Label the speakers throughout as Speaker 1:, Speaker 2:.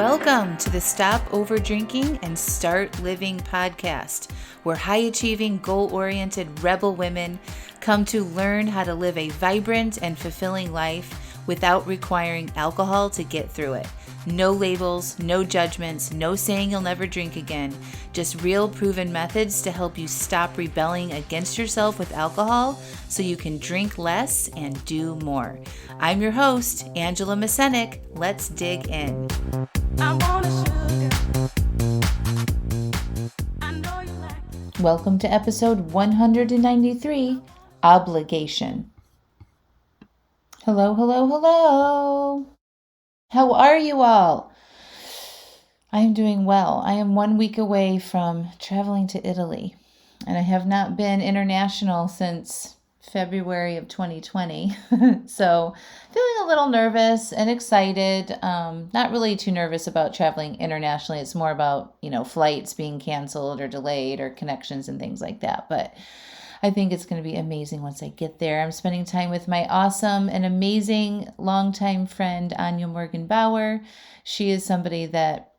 Speaker 1: Welcome to the Stop Over Drinking and Start Living podcast, where high-achieving, goal-oriented rebel women come to learn how to live a vibrant and fulfilling life without requiring alcohol to get through it. No labels, no judgments, no saying you'll never drink again. Just real proven methods to help you stop rebelling against yourself with alcohol so you can drink less and do more. I'm your host, Angela Mascenik. Let's dig in. Welcome to episode 193, Obligation. Hello, hello, hello. How are you all? I am doing well. I am 1 week away from traveling to Italy, and I have not been international since February of 2020. So feeling a little nervous and excited. Not really too nervous about traveling internationally. It's more about, flights being canceled or delayed or connections and things like that. But I think it's going to be amazing once I get there. I'm spending time with my awesome and amazing longtime friend, Anya Morgan-Bauer. She is somebody that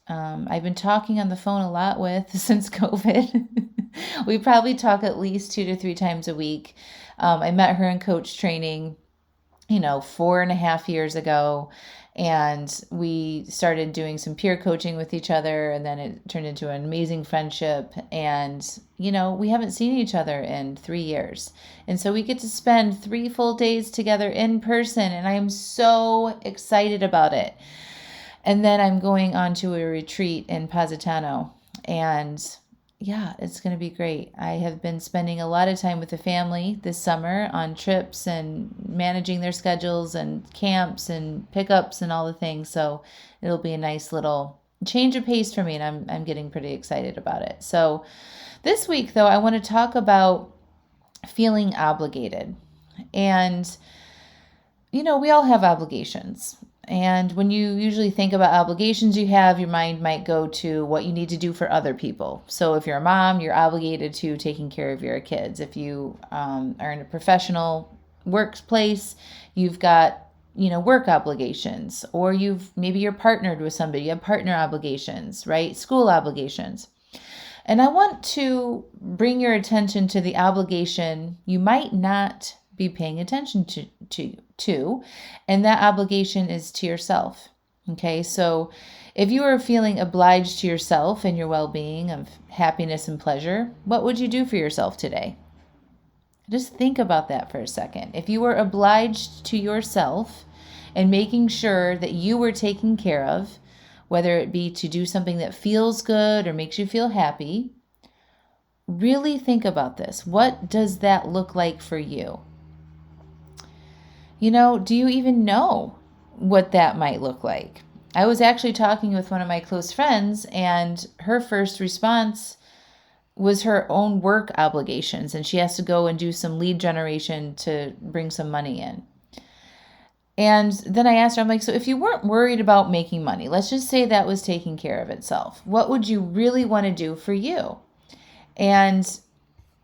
Speaker 1: I've been talking on the phone a lot with since COVID. We probably talk at least 2 to 3 times a week. I met her in coach training, 4.5 years ago. And we started doing some peer coaching with each other, and then it turned into an amazing friendship. And, we haven't seen each other in 3 years. And so we get to spend 3 full days together in person, and I am so excited about it. And then I'm going on to a retreat in Positano, and yeah, it's going to be great. I have been spending a lot of time with the family this summer on trips and managing their schedules and camps and pickups and all the things. So it'll be a nice little change of pace for me, and I'm getting pretty excited about it. So this week, though, I want to talk about feeling obligated. And, we all have obligations. And when you usually think about obligations you have, your mind might go to what you need to do for other people. So if you're a mom, you're obligated to taking care of your kids. If you are in a professional workplace, you've got, work obligations. Or maybe you're partnered with somebody, you have partner obligations, right? School obligations. And I want to bring your attention to the obligation you might not be paying attention to, and that obligation is to yourself. Okay, so if you are feeling obliged to yourself and your well-being of happiness and pleasure, what would you do for yourself today? Just think about that for a second. If you were obliged to yourself and making sure that you were taken care of, whether it be to do something that feels good or makes you feel happy, really think about this. What does that look like for you? Do you even know what that might look like? I was actually talking with one of my close friends, and her first response was her own work obligations, and she has to go and do some lead generation to bring some money in. And then I asked her, I'm like, so if you weren't worried about making money, let's just say that was taking care of itself, what would you really want to do for you? And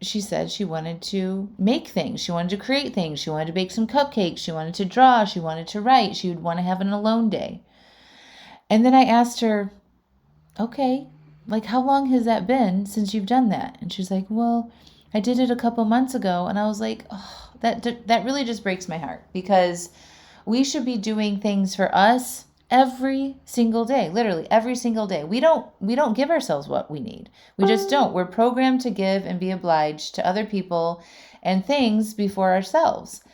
Speaker 1: she said she wanted to make things. She wanted to create things. She wanted to bake some cupcakes. She wanted to draw. She wanted to write. She would want to have an alone day. And then I asked her, okay, how long has that been since you've done that? And she's like, well, I did it a couple months ago. And I was like, oh, that really just breaks my heart, because we should be doing things for us every single day, literally every single day. We don't give ourselves what we need. We just don't. We're programmed to give and be obliged to other people and things before ourselves.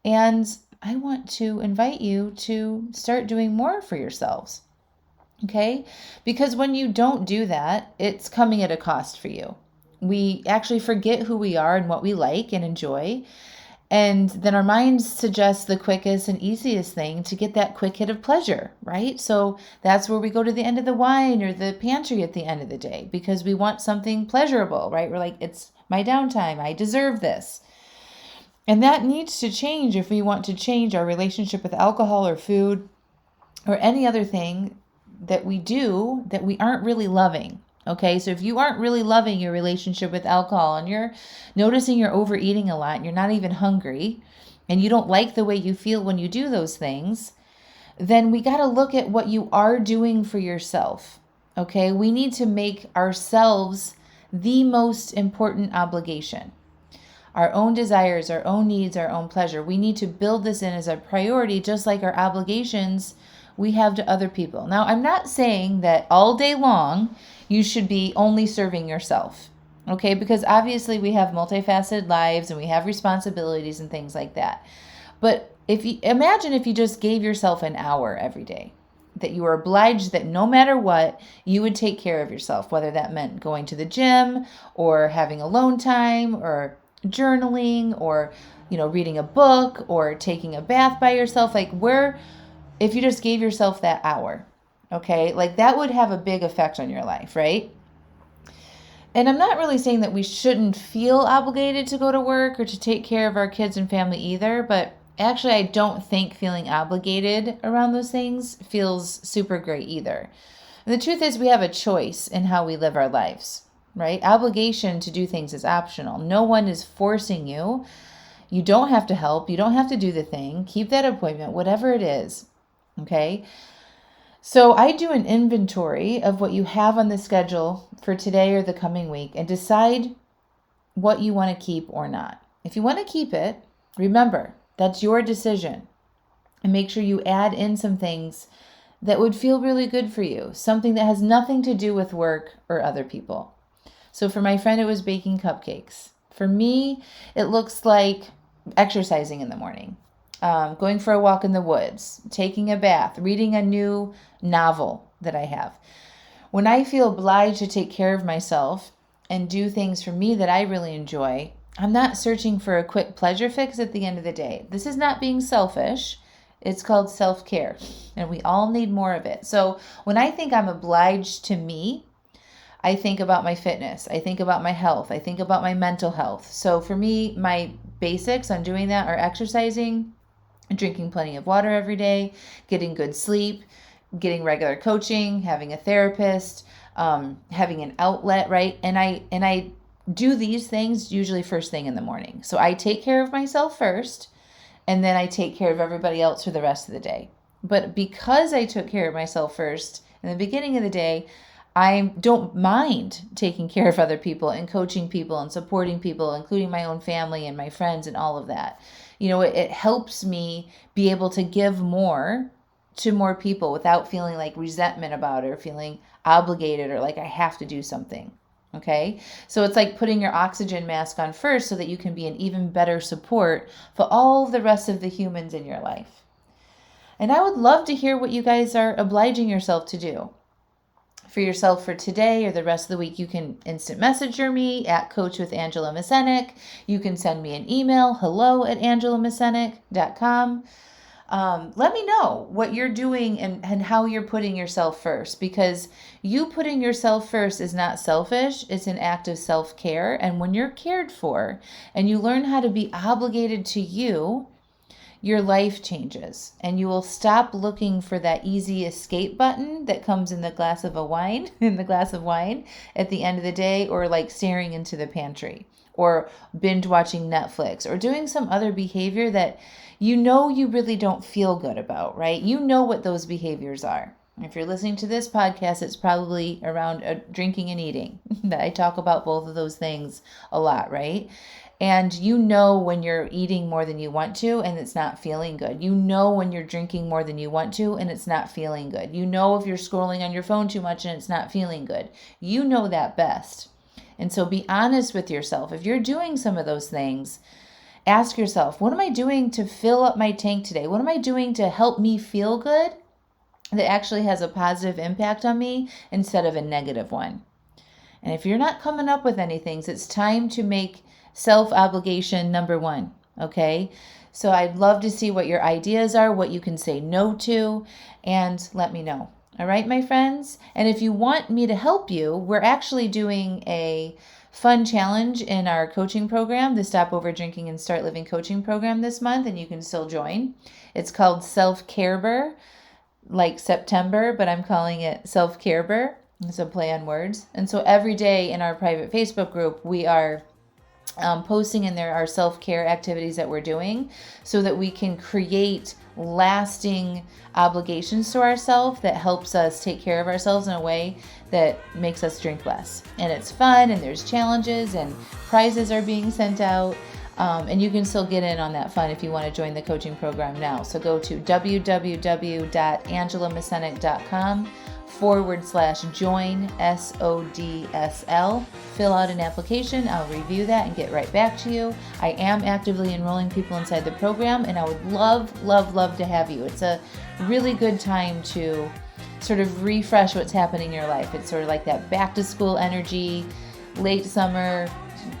Speaker 1: And I want to invite you to start doing more for yourselves. Okay? Because when you don't do that, it's coming at a cost for you. We actually forget who we are and what we like and enjoy. And then our minds suggest the quickest and easiest thing to get that quick hit of pleasure, right? So that's where we go to the end of the wine or the pantry at the end of the day, because we want something pleasurable, right? We're like, it's my downtime. I deserve this. And that needs to change if we want to change our relationship with alcohol or food or any other thing that we do that we aren't really loving. Okay, so if you aren't really loving your relationship with alcohol and you're noticing you're overeating a lot and you're not even hungry and you don't like the way you feel when you do those things, then we got to look at what you are doing for yourself. Okay? We need to make ourselves the most important obligation. Our own desires, our own needs, our own pleasure. We need to build this in as a priority, just like our obligations we have to other people. Now, I'm not saying that all day long you should be only serving yourself, okay? Because obviously we have multifaceted lives and we have responsibilities and things like that. But imagine if you just gave yourself an hour every day, that you were obliged that no matter what, you would take care of yourself, whether that meant going to the gym or having alone time or journaling or, reading a book or taking a bath by yourself. If you just gave yourself that hour, okay, that would have a big effect on your life, right? And I'm not really saying that we shouldn't feel obligated to go to work or to take care of our kids and family either, but actually I don't think feeling obligated around those things feels super great either. And the truth is we have a choice in how we live our lives, right? Obligation to do things is optional. No one is forcing you. You don't have to help. You don't have to do the thing. Keep that appointment, whatever it is, okay? So I do an inventory of what you have on the schedule for today or the coming week and decide what you want to keep or not. If you want to keep it, remember, that's your decision. And make sure you add in some things that would feel really good for you, something that has nothing to do with work or other people. So for my friend, it was baking cupcakes. For me, it looks like exercising in the morning, going for a walk in the woods, taking a bath, reading a new novel that I have. When I feel obliged to take care of myself and do things for me that I really enjoy, I'm not searching for a quick pleasure fix at the end of the day. This is not being selfish. It's called self-care, and we all need more of it. So when I think I'm obliged to me, I think about my fitness. I think about my health. I think about my mental health. So for me, my basics on doing that are exercising, drinking plenty of water every day, getting good sleep, getting regular coaching, having a therapist, having an outlet, right? And I do these things usually first thing in the morning. So I take care of myself first, and then I take care of everybody else for the rest of the day. But because I took care of myself first in the beginning of the day, I don't mind taking care of other people and coaching people and supporting people, including my own family and my friends and all of that. It helps me be able to give more to more people without feeling like resentment about it or feeling obligated or like I have to do something. Okay? So it's like putting your oxygen mask on first so that you can be an even better support for all the rest of the humans in your life. And I would love to hear what you guys are obliging yourself to do. For yourself for today or the rest of the week, you can instant messenger me at Coach with Angela Mascenik. You can send me an email, hello@angelamascenik.com. Let me know what you're doing and how you're putting yourself first, because you putting yourself first is not selfish. It's an act of self-care. And when you're cared for and you learn how to be obligated to you, your life changes and you will stop looking for that easy escape button that comes in the glass of wine at the end of the day, or like staring into the pantry or binge watching Netflix or doing some other behavior that you really don't feel good about, right? You know what those behaviors are. If you're listening to this podcast, it's probably around drinking and eating. I talk about both of those things a lot, right? And when you're eating more than you want to and it's not feeling good. When you're drinking more than you want to and it's not feeling good. If you're scrolling on your phone too much and it's not feeling good. You know that best. And so be honest with yourself. If you're doing some of those things, ask yourself, what am I doing to fill up my tank today? What am I doing to help me feel good that actually has a positive impact on me instead of a negative one? And if you're not coming up with anything, it's time to make self-obligation number one, okay? So I'd love to see what your ideas are, what you can say no to, and let me know. All right, my friends? And if you want me to help you, we're actually doing a fun challenge in our coaching program, the Stop Over Drinking and Start Living coaching program this month, and you can still join. It's called Self-Care-ber, like September, but I'm calling it Self-Care-ber. It's a play on words. And so every day in our private Facebook group, we are posting in there our self-care activities that we're doing so that we can create lasting obligations to ourselves that helps us take care of ourselves in a way that makes us drink less. And it's fun, and there's challenges, and prizes are being sent out. And you can still get in on that fun if you want to join the coaching program now. So go to www.angelamascenik.com/join SODSL. Fill out an application. I'll review that and get right back to you. I am actively enrolling people inside the program, and I would love, love, love to have you. It's a really good time to sort of refresh what's happening in your life. It's sort of like that back to school energy, late summer,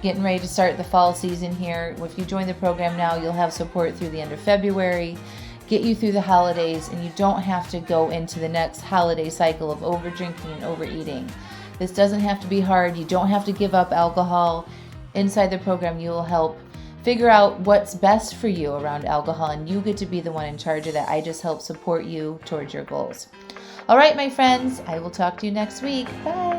Speaker 1: getting ready to start the fall season here. If you join the program now, you'll have support through the end of February, get you through the holidays, and you don't have to go into the next holiday cycle of over drinking and overeating. This doesn't have to be hard. You don't have to give up alcohol. Inside the program, you will help figure out what's best for you around alcohol, and you get to be the one in charge of that. I just help support you towards your goals. All right, my friends, I will talk to you next week. Bye.